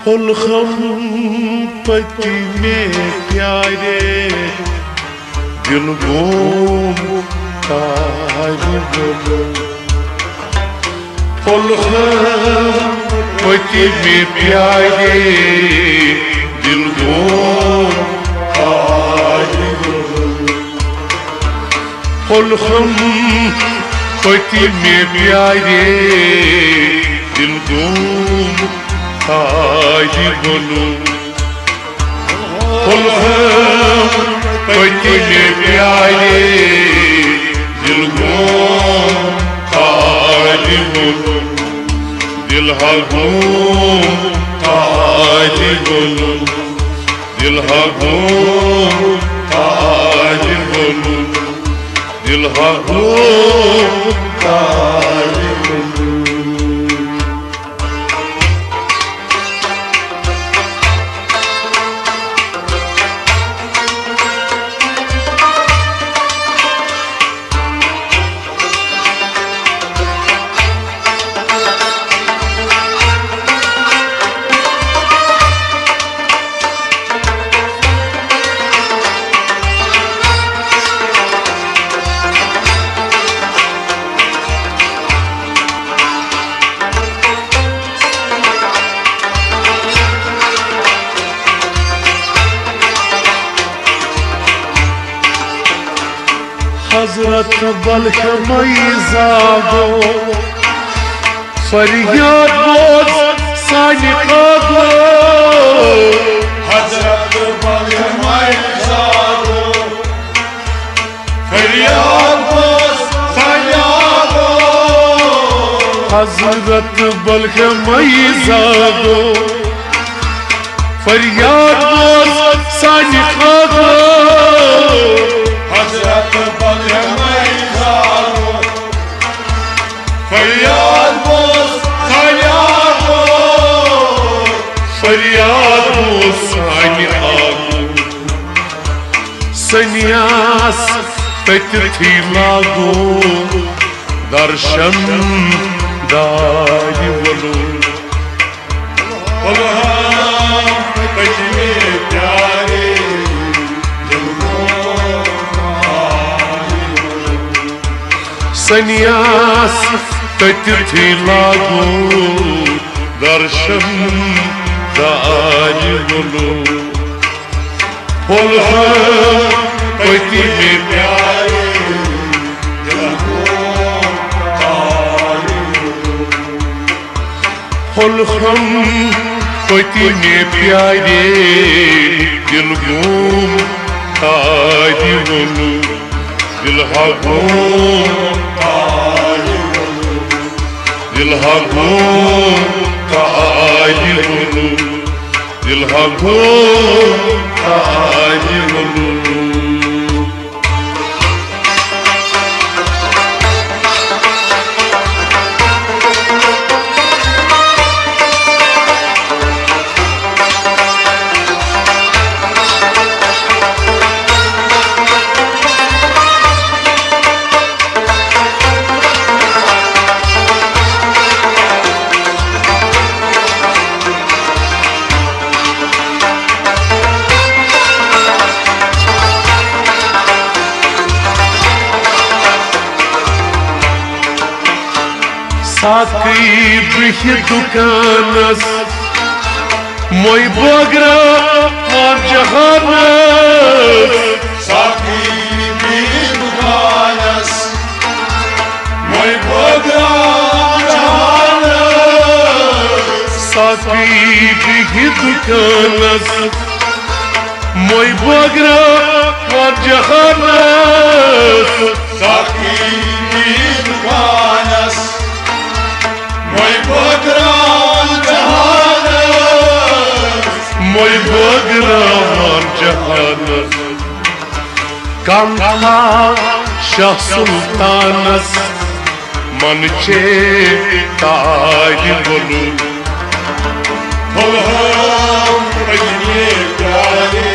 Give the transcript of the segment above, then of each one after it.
फुलखम पति में प्यारे दिल गुम तारी बोलो फुलखम पति में प्यारे दिल गुम तारी बोलो फुलखम पति में प्यारे दिल गुम तारी बोलो फुलखम पति में प्यारे दिल गुम तारी बोलो दिल हा गुम तारी बोलो दिल हा गुम तारी बोलो दिल हा गुम तारी बोलो हजरत बलखमई जागो फरियाद बोझ सानी खागो हजरत बलखमई जागो फरियाद बोझ सानी खागो हजरत बलखमई जागो फरियाद बोझ सानी खागो हजरत बलखमई जागो फरियाद बोझ सानी खागो फरियाद बोझ सानी खागो सन्यास पति लागो दर्शन दारी बोलो पति में प्यारे सन्यास पति लागो दर्शन दारी बोलो फुलखम पति में प्यारे फुलखम पति में प्यारे दिल गुम तारी बोलो दिल हा गुम तारी बोलो दिल हा गुम तारी बोलो दिल हा गुम तारी बोलो साकी बिह दुकानस मोई बगरा मान जहानस साकी बिह दुकानस मोई बगरा जहानस साकी बिह दुकानस मोई बगरा मान जहानस साकी बिह दुकानस मोई बगरा जहानस मोई बगरा मान जहानस कम था शाह सुल्तानस मन चे तारी बोलो फुलखम पति में प्यारे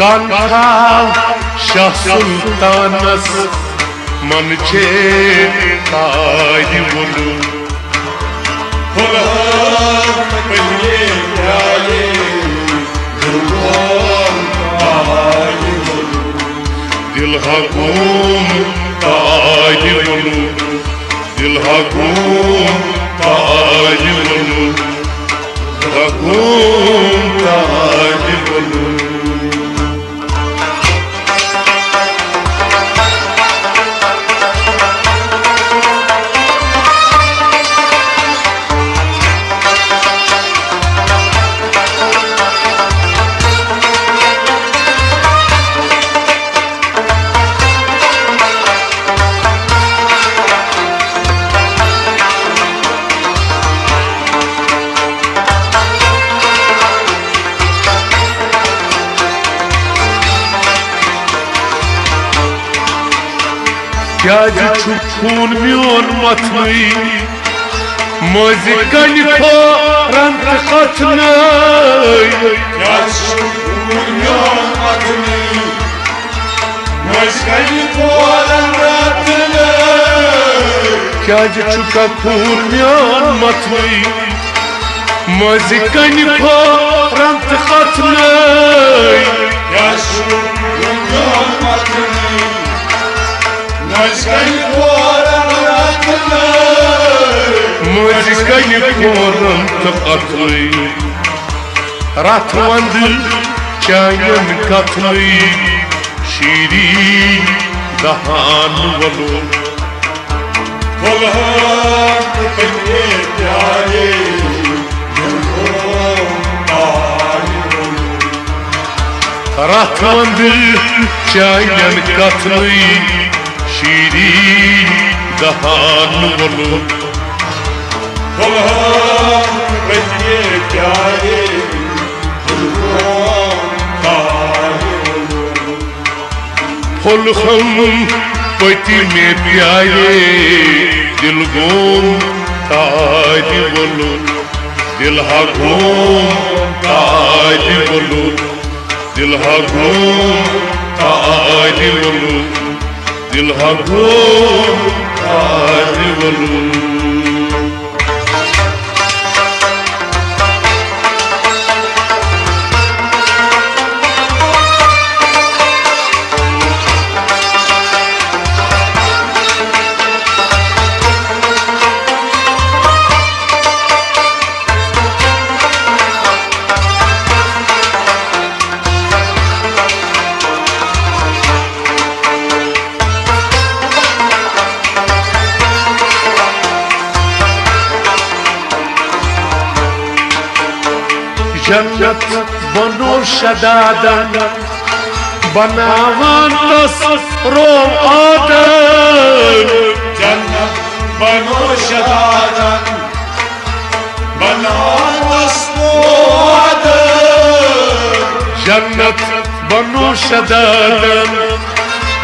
कान्हा शाह सुल्तानस मन छे ताज बोलू दिल हकूम ताज बोलू दिल हकूम ताज बोलू हकूम ताज बोलू क्या खून म्योन मथनई मज कन रंत खतनई क्या खून म्योन मथनई मज कन रंत क्या चुका खून म्योन मथनई मज कन रंत खतनई क्या खून म्योन मथनई मुझकन फोरन तकतई रात वंद चायन कतई शीरी दहान वलो प्यारे रात वंद चायन कतई शीरी दहान वलो प्यारे फुल हम पति में प्यारे दिल गोम ताज बोलो दिल हकूम ताज बोलो दिल हकूम ताज बोलो दिल हकूम ताज बोलो जन्नत बनो शदादन बनावन तसरो आदन जन्नत बनो शदादन बनावन तसरो आदन जन्नत बनो शदादन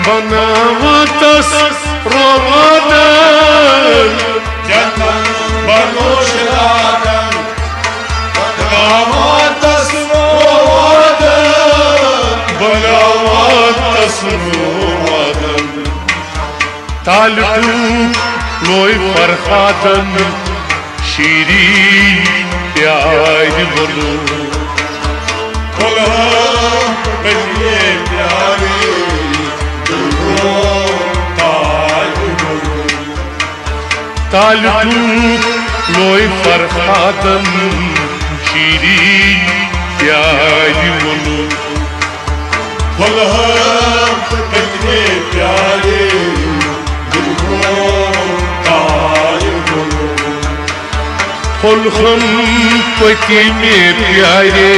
बनावन तसरो आदन जन्नत बनो शदादन तालू लोई फरखातन शीरी प्याज बोलो प्यारे तालू लोई फरखातन शीरी प्याज बोलो प्यारे फुल हम पति में प्यारे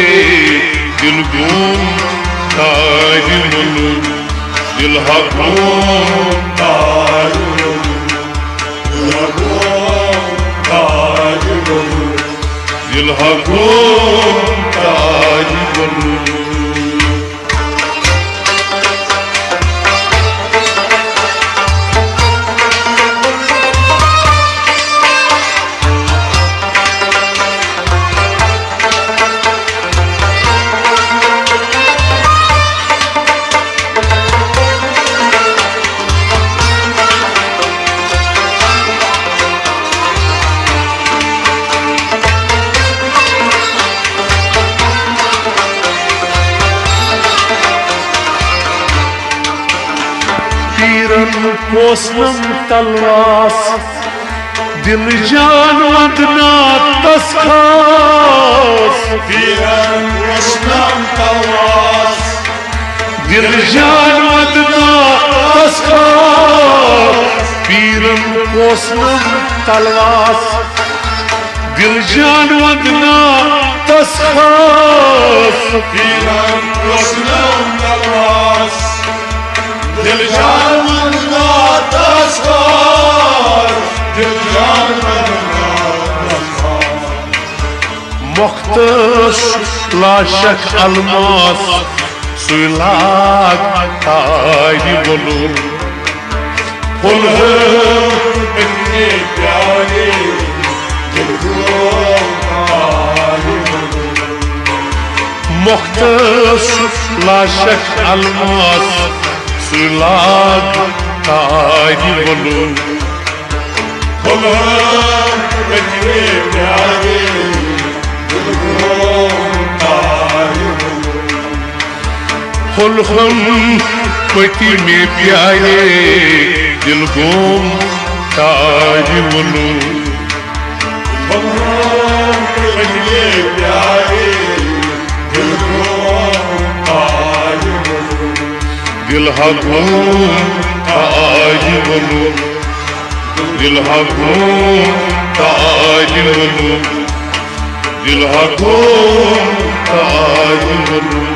दिल गोम ताज बोलो दिल हकूम ताज दिल हकूम ताज बोलो पीरन पोसनम तलवास दिल जान वदना तस्खास पीरन पोसनम तलवास दिल जान वदना तस्खास पीरन पोसनम तलवास दिल जान वदना तस्खास पीरन पोसनम तलवास दिल जान वदना तस्खास दिल जान वदना तस्खास मुख्तस लाशक अलमास सुलाग ताज बोलूं फुल इतने प्यारे दिल को मुख्तस लाशक अलमास सुलाग ताज बोलूं फुल इतने प्यारे दिल को फुलहम पति में प्यारे दिल गोम ताज बोलूं इतने प्यारे दिल को दिल हगोम ताज बोलूं दिल हगोम ताज बोलूं दिल हगोम ताज बोलूं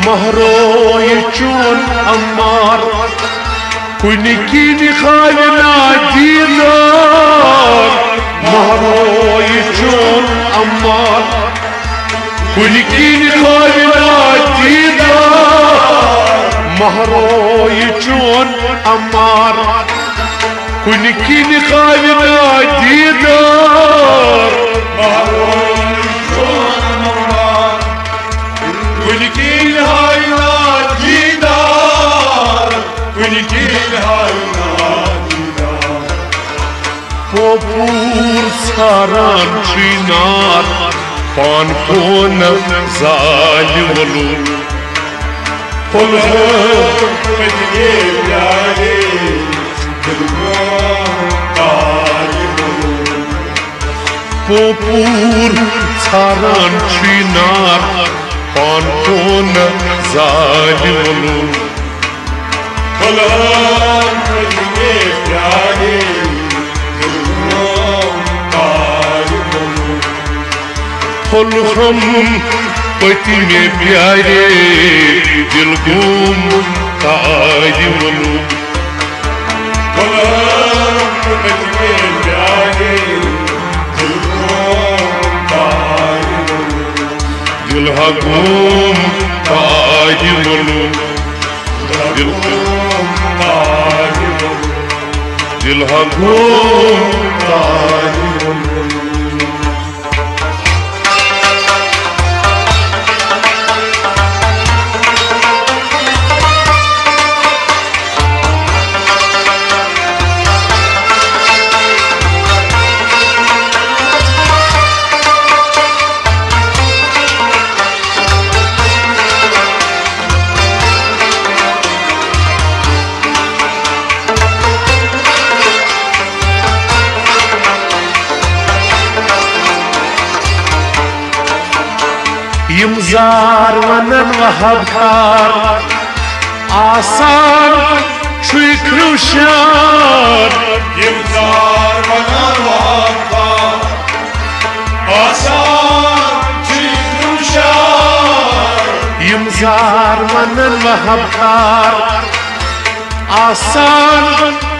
महरोय चून अम्मार कुनी की खाविना दीदार महरोय चून अम्मार कुनी की खाविना दीदार महरोय चून अम्मार कुनी की खाविना दीदार Popur saran chinar pan pona zalim olur इतने प्यारे दिल को Popur saran chinar pan pona zalim olur इतने प्यारे फुलहम पति में प्यारे दिल गुम ताज बोलूं इतने प्यारे दिल को दिल गुम ताज बोलूं दिल गुम ताज बोलूं यमजार वनन वहबकार आसान शुक्रुशार यमजार वनन वहबकार आसान शुक्रुशार यमजार वनन वहबकार आसान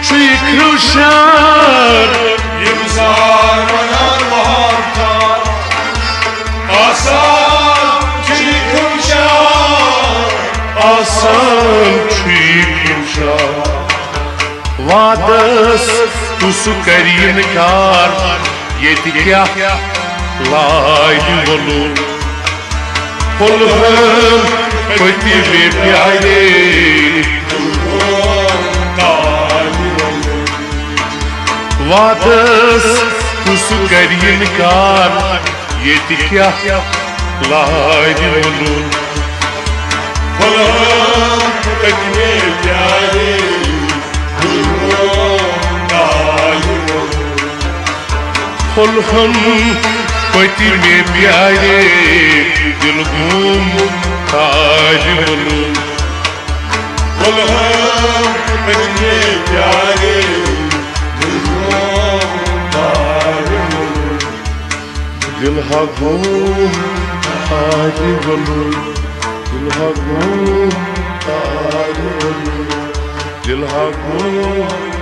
शुक्रुशार यमजार वनन वहबकार आसान आसान छीशा वादस तुसु करीन कार ये क्या लाई वलून पुलहम पति वे प्यारे वादस तुसु करीन कार ये क्या लाई वलून पुलहम पति वे प्यारे पुलहम पति में प्यारे दिल घूम ताज वलून पुलहम पति में प्यारे दिल हा घूम ताज वलून दिल हा घूम ताज वलून दिल हा घूम